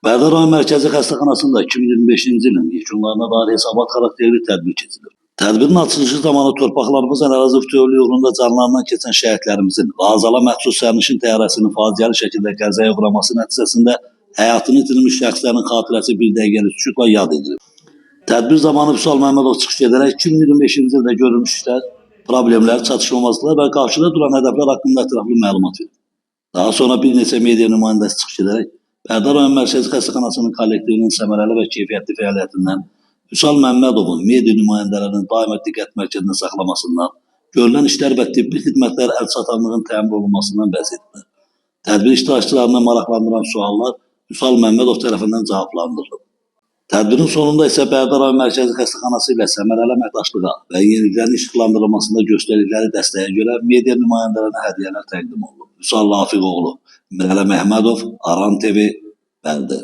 Bərdar rayon Mərkəzi Xəstəxanasında 2025-ci ilin yekunlarına dair hesabat xarakterli tədbir keçilir. Tədbirin açılışı zamanı torpaqlarımızın ərazi bütövlüyü uğrunda canlarından keçən şəhidlərimizin və Azala məxsus sərnişin təyyarəsinin faciəli şəkildə qəzaya uğraması nəticəsində həyatını itirmiş şəxslərin xatirəsi bir dəqiqəlik sükutla yad edilib. Tədbir zamanı Vüsal Məmmədov çıxış edərək 2025-ci ildə görülmüş işlər, problemlər, çatışmamazlıqlar və qarşıda duran hədəflər haqqında ətraflı məlumat verir. Daha sonra bir neçə media nümayəndəsi çıxış edərək Bərdar rayon Mərkəzi Xəstəxanasının kollektivinin səmərəli və keyfiyyətli fəaliyyətindən, Vüsal Məmmədovun media nümayəndələrinin daima diqqət mərkəzində saxlamasından, görülən işlər və tibbi xidmətlər əlçatanlığının təmin olunmasından bəhs etdiler. Tədbir iştirakçılarını maraqlandıran suallar Vüsal Məmmədov tərəfindən cavablandırılıb. Tədbirin sonunda isə Bərdar rayon Mərkəzi Xəstəxanası ilə səmərəli əməkdaşlığa və yeniliklərin işıqlandırılmasında göstərdikləri dəstəyə görə media nümayəndələrinə hədiyyələr təqdim olunub. Vüsal Lafiqoğlu, Mirəli Məhmədov, Aran TV, Bərdə.